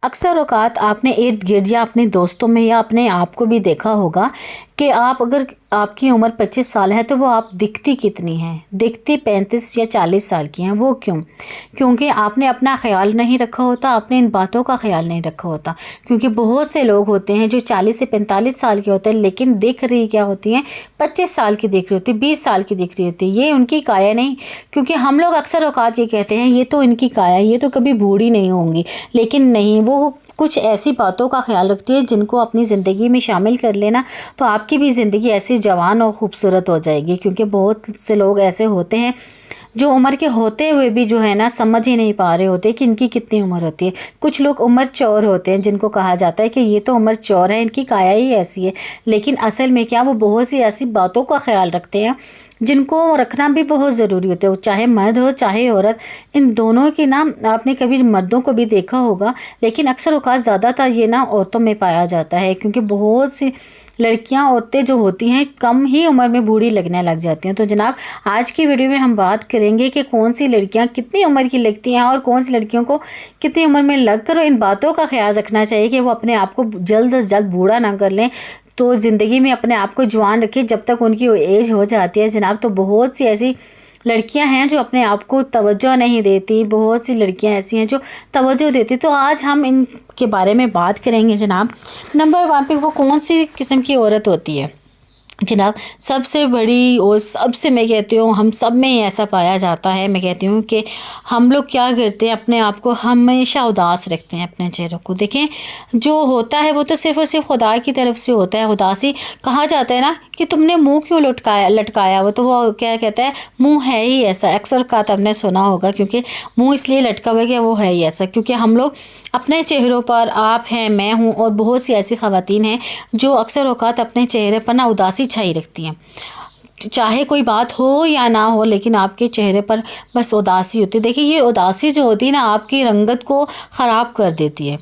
अक्सर औक़ात आपने इर्द-गिर्द या अपने दोस्तों में या अपने आप को भी देखा होगा कि आप अगर आपकी उम्र 25 साल है तो वो आप दिखती कितनी हैं? दिखती 35 या 40 साल की हैं। वो क्यों? क्योंकि आपने अपना ख़्याल नहीं रखा होता, आपने इन बातों का ख़्याल नहीं रखा होता। क्योंकि बहुत से लोग होते हैं जो 40 से 45 साल के होते हैं, लेकिन दिख रही क्या होती हैं, 25 साल की दिख रही होती है, 20 साल की दिख रही होती है। ये उनकी काया नहीं, क्योंकि हम लोग अक्सर औक़ात ये कहते हैं ये तो इनकी काया है, ये तो कभी बूढ़ी नहीं होंगी। लेकिन नहीं, वो कुछ ऐसी बातों का ख़्याल रखती है जिनको अपनी ज़िंदगी में शामिल कर लेना तो आपकी भी ज़िंदगी ऐसी जवान और ख़ूबसूरत हो जाएगी। क्योंकि बहुत से लोग ऐसे होते हैं जो उम्र के होते हुए भी जो है ना समझ ही नहीं पा रहे होते कि इनकी कितनी उम्र होती है। कुछ लोग उम्र चौर होते हैं जिनको कहा जाता है कि ये तो उम्र चौर है, इनकी काया ही ऐसी है। लेकिन असल में क्या, वो बहुत सी ऐसी बातों का ख़्याल रखते हैं जिनको रखना भी बहुत ज़रूरी होता है। वो चाहे मर्द हो चाहे औरत, इन दोनों की ना, आपने कभी मर्दों को भी देखा होगा, लेकिन अक्सर औक़ात ज़्यादातर ये ना औरतों में पाया जाता है। क्योंकि बहुत सी लड़कियां, औरतें जो होती हैं कम ही उम्र में बूढ़ी लगने लग जाती हैं। तो जनाब, आज की वीडियो में हम बात करेंगे कि कौन सी लड़कियां कितनी उम्र की लगती हैं और कौन सी लड़कियों को कितनी उम्र में लगकर इन बातों का ख्याल रखना चाहिए कि वो अपने आप को जल्द से जल्द बूढ़ा ना कर लें। तो ज़िंदगी में अपने आप को जवान रखें जब तक उनकी एज हो जाती है जनाब। तो बहुत सी ऐसी लड़कियां हैं जो अपने आप को तवज्जो नहीं देती, बहुत सी लड़कियां ऐसी हैं जो तवज्जो देती। तो आज हम इनके बारे में बात करेंगे जनाब। नंबर 1 पे वो कौन सी किस्म की औरत होती है जनाब? सबसे बड़ी और सबसे, मैं कहती हूँ हम सब में ही ऐसा पाया जाता है। मैं कहती हूँ कि हम लोग क्या करते हैं, अपने आप को हमेशा उदास रखते हैं, अपने चेहरे को। देखें, जो होता है वो तो सिर्फ़ और सिर्फ खुदा की तरफ से होता है। उदासी कहा जाता है ना कि तुमने मुंह क्यों लटकाया, वो तो वो क्या कहता है, मुंह है ही ऐसा। अक्सर का आपने सुना होगा, क्योंकि मुंह इसलिए लटका हुआ है कि वो है ही ऐसा। क्योंकि हम लोग अपने चेहरों पर, आप हैं, मैं हूँ और बहुत सी ऐसी ख़वातीन हैं जो अक्सर औक़ात अपने चेहरे पर ना उदासी छाई रखती हैं। चाहे कोई बात हो या ना हो, लेकिन आपके चेहरे पर बस उदासी होती है। देखिए, ये उदासी जो होती है ना, आपकी रंगत को ख़राब कर देती है,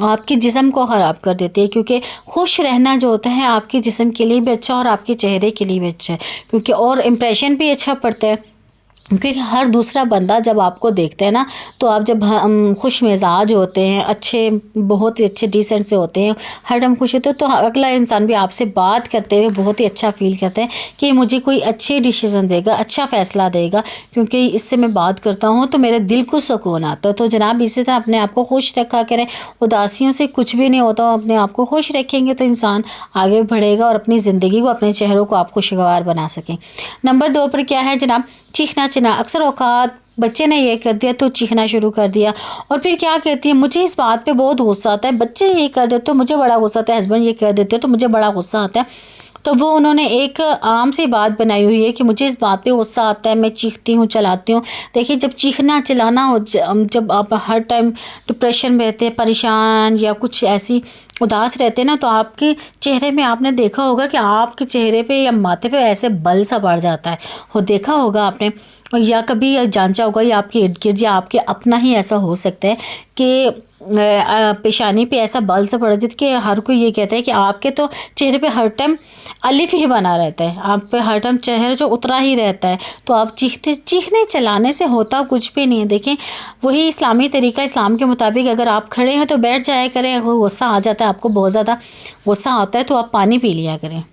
आपके जिस्म को ख़राब कर देती है। क्योंकि खुश रहना जो होता है आपके जिस्म के लिए भी अच्छा और आपके चेहरे के लिए भी अच्छा है। क्योंकि और इम्प्रेशन भी अच्छा पड़ता है। क्योंकि हर दूसरा बंदा जब आपको देखता है ना, तो आप जब खुश मिजाज होते हैं, अच्छे, बहुत ही अच्छे डिसेंट से होते हैं, हर टाइम खुश होते हैं, तो अगला इंसान भी आपसे बात करते हुए बहुत ही अच्छा फील करता है कि मुझे कोई अच्छे डिसीजन देगा, अच्छा फ़ैसला देगा। क्योंकि इससे मैं बात करता हूँ तो मेरे दिल को सुकून आता है। तो जनाब, इसी तरह अपने आप को खुश रखा करें। उदासियों से कुछ भी नहीं होता। अपने आप को खुश रखेंगे तो इंसान आगे बढ़ेगा और अपनी ज़िंदगी को, अपने चेहरों को आप खुशगवार बना सकें। नंबर 2 पर क्या है जनाब? चीखना चिल्लाना। अक्सर औक़ात बच्चे ने ये कर दिया तो चीखना शुरू कर दिया, और फिर क्या कहती है, मुझे इस बात पे बहुत गुस्सा आता है। बच्चे ये कर देते तो मुझे बड़ा गुस्सा आता है, हस्बैंड ये कर देते तो मुझे बड़ा गुस्सा आता है। तो वो उन्होंने एक आम सी बात बनाई हुई है कि मुझे इस बात पे गुस्सा आता है, मैं चीखती हूँ, चिल्लाती हूँ। देखिए, जब चीखना चिल्लाना हो, जब आप हर टाइम डिप्रेशन में रहते हैं, परेशान या कुछ ऐसी उदास रहते हैं ना, तो आपके चेहरे में, आपने देखा होगा कि आपके चेहरे पे या माथे पे ऐसे बल सा बढ़ जाता है। हो देखा होगा आपने, या कभी जांचा होगा, या आपके इर्द गिर्द या आपके अपना ही ऐसा हो सकता है कि पेशानी पे ऐसा बल सा पड़ जाता है कि हर कोई ये कहता है कि आपके तो चेहरे पे हर टाइम अलिफ ही बना रहता है, आप पे हर टाइम चेहरा जो उतरा ही रहता है। तो आप चीखने चलाने से होता कुछ भी नहीं है। देखें, वही इस्लामी तरीका, इस्लाम के मुताबिक अगर आप खड़े हैं तो बैठ जाया करें। अगर गुस्सा आ जाता है, आपको बहुत ज़्यादा गुस्सा आता है, तो आप पानी पी लिया करें।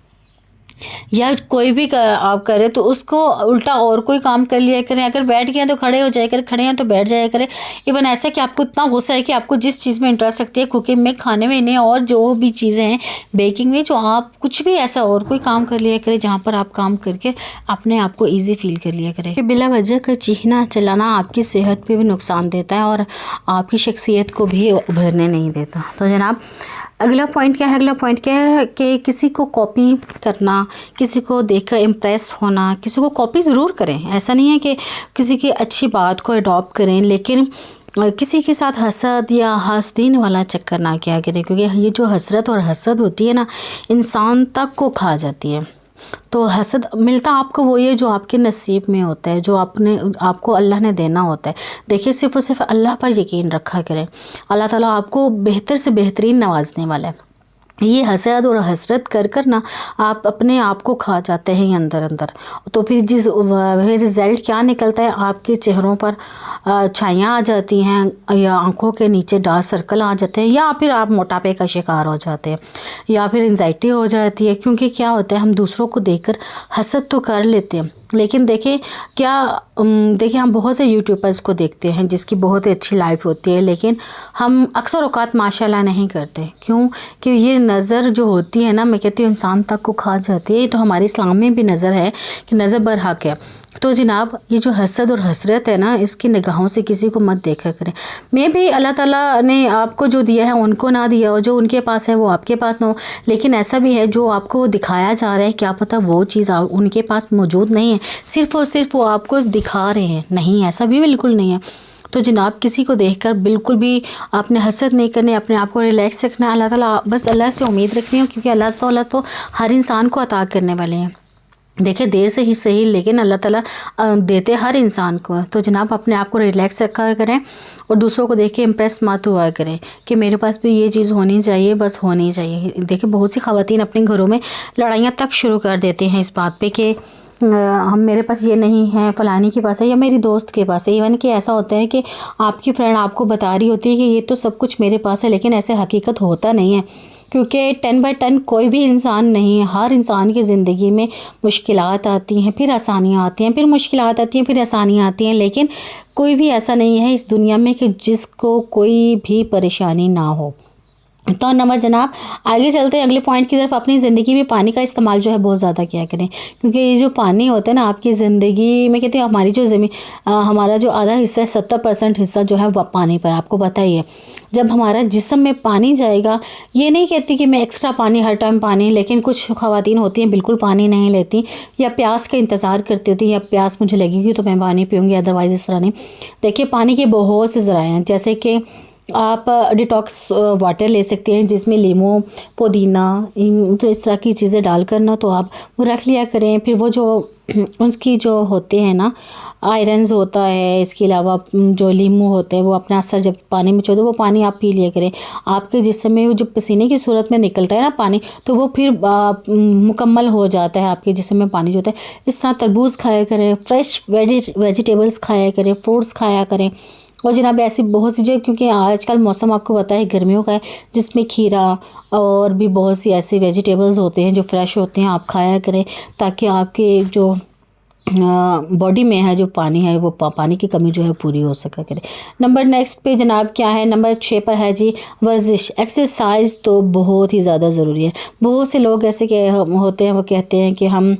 या कोई भी आप करें तो उसको उल्टा और कोई काम कर लिया करें। अगर बैठ गए हैं तो खड़े हो जाया करें, खड़े हैं तो बैठ जाया करें। इवन ऐसा कि आपको इतना गुस्सा है कि आपको जिस चीज़ में इंटरेस्ट रखती है, कुकिंग में, खाने में, इन्हें और जो भी चीज़ें हैं, बेकिंग में, जो आप कुछ भी ऐसा और कोई काम कर लिया करें जहाँ पर आप काम करके अपने आप को ईजी फील कर लिया करें। बिला वजह का चीखना चलाना आपकी सेहत पर भी नुकसान देता है और आपकी शख्सियत को भी उभरने नहीं देता। तो जनाब, अगला पॉइंट क्या है? अगला पॉइंट क्या है कि किसी को कॉपी करना, किसी को देखकर इम्प्रेस होना। किसी को कॉपी ज़रूर करें, ऐसा नहीं है कि किसी की अच्छी बात को अडॉप्ट करें, लेकिन किसी के साथ हसद या हसदीन वाला चक्कर ना किया करें। क्योंकि ये जो हसरत और हसद होती है ना, इंसान तक को खा जाती है। तो हसद मिलता आपको वही है जो आपके नसीब में होता है, जो आपको अल्लाह ने देना होता है। देखिए, सिर्फ़ और सिर्फ अल्लाह पर यकीन रखा करें। अल्लाह ताला आपको बेहतर से बेहतरीन नवाजने वाला है। ये हसद और हसरत कर कर ना आप अपने आप को खा जाते हैं अंदर अंदर। तो फिर रिज़ल्ट क्या निकलता है, आपके चेहरों पर छाइयाँ आ जाती हैं, या आंखों के नीचे डार्क सर्कल आ जाते हैं, या फिर आप मोटापे का शिकार हो जाते हैं, या फिर एंजाइटी हो जाती है। क्योंकि क्या होता है, हम दूसरों को देखकर हसद तो कर लेते हैं, लेकिन देखिए देखिए हम बहुत से यूट्यूबर्स को देखते हैं जिसकी बहुत ही अच्छी लाइफ होती है, लेकिन हम अक्सर औकात माशाल्लाह नहीं करते। क्यों? कि ये नज़र जो होती है ना, मैं कहती हूँ इंसान तक को खा जाती है। तो हमारे इस्लाम में भी नज़र है कि नज़र बरहक है। तो जनाब ये जो हसद और हसरत है ना, इसकी निगाहों से किसी को मत देखा करें। मैं भी अल्लाह ताला ने आपको जो दिया है उनको ना दिया हो, जो उनके पास है वो आपके पास ना हो। लेकिन ऐसा भी है जो आपको दिखाया जा रहा है, क्या पता वो चीज़ उनके पास मौजूद नहीं है, सिर्फ़ और सिर्फ वो आपको दिखा रहे हैं। नहीं, ऐसा भी बिल्कुल नहीं है। तो जनाब किसी को देखकर बिल्कुल भी आपने हसद नहीं करनी, अपने आप को रिलैक्स रखना। अल्लाह ताला, बस अल्लाह से उम्मीद रखनी है, क्योंकि अल्लाह ताला तो हर इंसान को अता करने वाले हैं। देखिए देर से ही सही, लेकिन अल्लाह ताला देते हर इंसान को। तो जनाब अपने आप को रिलैक्स रखा करें और दूसरों को देख के इम्प्रेस मत हुआ करें कि मेरे पास भी ये चीज़ होनी चाहिए, बस होनी चाहिए। देखिए बहुत सी ख़वातीन अपने घरों में लड़ाइयाँ तक शुरू कर देते हैं इस बात पे कि हम मेरे पास ये नहीं है, फ़लानी के पास है, या मेरी दोस्त के पास है। इवन कि ऐसा होता है कि आपकी फ्रेंड आपको बता रही होती है कि ये तो सब कुछ मेरे पास है, लेकिन ऐसे हकीकत होता नहीं है। क्योंकि 10/10 कोई भी इंसान नहीं है। हर इंसान की ज़िंदगी में मुश्किलात आती हैं, फिर आसानियाँ आती हैं, फिर मुश्किलात आती हैं, फिर आसानियाँ आती हैं। लेकिन कोई भी ऐसा नहीं है इस दुनिया में कि जिसको कोई भी परेशानी ना हो। तो नंबर जनाब आगे चलते हैं अगले पॉइंट की तरफ। अपनी ज़िंदगी में पानी का इस्तेमाल जो है बहुत ज़्यादा किया करें, क्योंकि ये जो पानी होता है ना आपकी ज़िंदगी में, कहते हैं हमारी जो हमारा जो आधा हिस्सा है, 70% हिस्सा जो है वह पानी पर, आपको पता ही है। जब हमारा जिस्म में पानी जाएगा, ये नहीं कहती कि मैं एक्स्ट्रा पानी हर टाइम पानी, लेकिन कुछ ख़वातीन होती हैं बिल्कुल पानी नहीं लेती, या प्यास का इंतज़ार करती होती, या प्यास मुझे लगेगी तो मैं पानी पीऊँगी, अदरवाइज़ इस तरह नहीं। देखिए पानी के बहुत से ज़राए हैं, जैसे कि आप डिटॉक्स वाटर ले सकते हैं जिसमें लीमू, पुदीना, तो इस तरह की चीज़ें डालकर ना तो आप वो रख लिया करें। फिर वो जो उसकी जो होते हैं ना आयरन्स होता है, इसके अलावा जो लीमू होते हैं वो अपना असर जब पानी में छोड़ते वो पानी आप पी लिया करें। आपके जिस्म में वो जो पसीने की सूरत में निकलता है ना पानी, तो वो फिर मुकम्मल हो जाता है आपके जिस्म में पानी जो होता है। इस तरह तरबूज खाया करें, फ्रेश वेजिटेबल्स खाया करें, फ्रूट्स खाया करें। और जनाब ऐसी बहुत सी जो, क्योंकि आजकल मौसम आपको पता है गर्मियों का है, जिसमें खीरा और भी बहुत सी ऐसे वेजिटेबल्स होते हैं जो फ्रेश होते हैं, आप खाया करें, ताकि आपके जो बॉडी में है जो पानी है वो पानी की कमी जो है पूरी हो सका करे। नंबर नेक्स्ट पे जनाब क्या है, नंबर 6 पर है जी वर्जिश। एक्सरसाइज तो बहुत ही ज़्यादा ज़रूरी है। बहुत से लोग ऐसे होते हैं, वो कहते हैं कि हम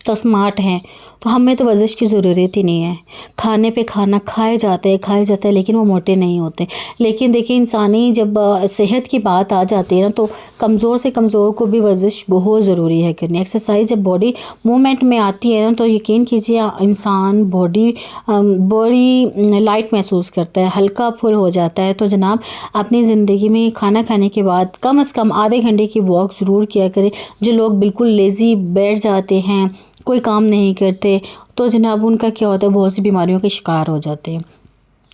तो स्मार्ट हैं, तो हमें तो वर्जिश की ज़रूरत ही नहीं है। खाने पे खाना खाए जाते हैं, लेकिन वो मोटे नहीं होते। लेकिन देखिए इंसानी जब सेहत की बात आ जाती है ना, तो कमज़ोर से कमज़ोर को भी वर्जिश बहुत ज़रूरी है करनी। एक्सरसाइज जब बॉडी मूवमेंट में आती है ना, तो यकीन कीजिए इंसान बॉडी लाइट महसूस करता है, हल्का फुल हो जाता है। तो जनाब अपनी ज़िंदगी में खाना खाने के बाद कम से कम आधे घंटे की वॉक ज़रूर किया करें। जो लोग बिल्कुल लेज़ी बैठ जाते हैं, कोई काम नहीं करते, तो जनाब उनका क्या होता है, बहुत सी बीमारियों के शिकार हो जाते हैं।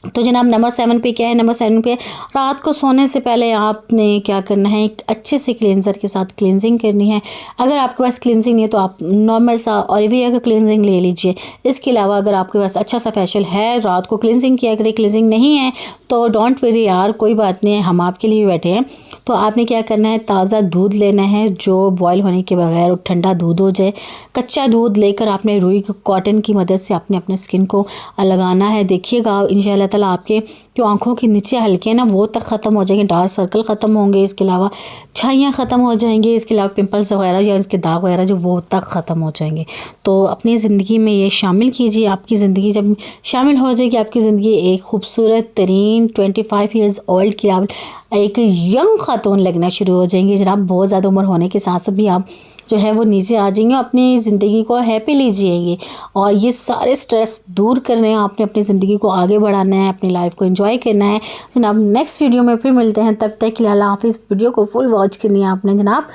तो जनाब नंबर 7 पे क्या है, नंबर 7 पे रात को सोने से पहले आपने क्या करना है, एक अच्छे से क्लेंजर के साथ क्लेंजिंग करनी है। अगर आपके पास क्लेंजिंग नहीं है तो आप नॉर्मल सा ऑलिविया का क्लेंजिंग ले लीजिए। इसके अलावा अगर आपके पास अच्छा सा फेशियल है, रात को क्लेंजिंग किया करें। क्लेंजिंग नहीं है तो डोंट वरी यार, कोई बात नहीं है, हम आपके लिए बैठे हैं। तो आपने क्या करना है, ताज़ा दूध लेना है जो बॉयल होने के बगैर ठंडा दूध हो जाए। कच्चा दूध लेकर आपने रुई कॉटन की मदद से आपने अपने स्किन को लगाना है। देखिएगा इंशाल्लाह ताला आपके जो आंखों के नीचे हल्के हैं ना वो तक ख़त्म हो जाएंगे, डार्क सर्कल ख़त्म होंगे, इसके अलावा छाइयाँ ख़त्म हो जाएंगी, इसके अलावा पिंपल्स वगैरह या इसके दाग वगैरह जो वो तक ख़त्म हो जाएंगे। तो अपनी ज़िंदगी में ये शामिल कीजिए। आपकी ज़िंदगी जब शामिल हो जाएगी, आपकी ज़िंदगी एक खूबसूरत तरीन 25 ईयर्स ओल्ड की आप एक यंग खातून लगना शुरू हो जाएंगी। जनाब बहुत ज़्यादा उम्र होने के साथ साथ भी आप जो है वो नीचे आ जाएंगे, अपनी ज़िंदगी को हैप्पीली जिएंगे। और ये सारे स्ट्रेस दूर करने हैं, आपने अपनी ज़िंदगी को आगे बढ़ाना है, अपनी लाइफ को एंजॉय करना है। जनाब नेक्स्ट वीडियो में फिर मिलते हैं, तब तक के लिए अल्लाह हाफिज़। वीडियो को फुल वॉच करनी है आपने। जनाब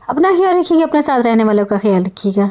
अपना ख्याल रखिएगा, अपने साथ रहने वालों का ख्याल रखिएगा।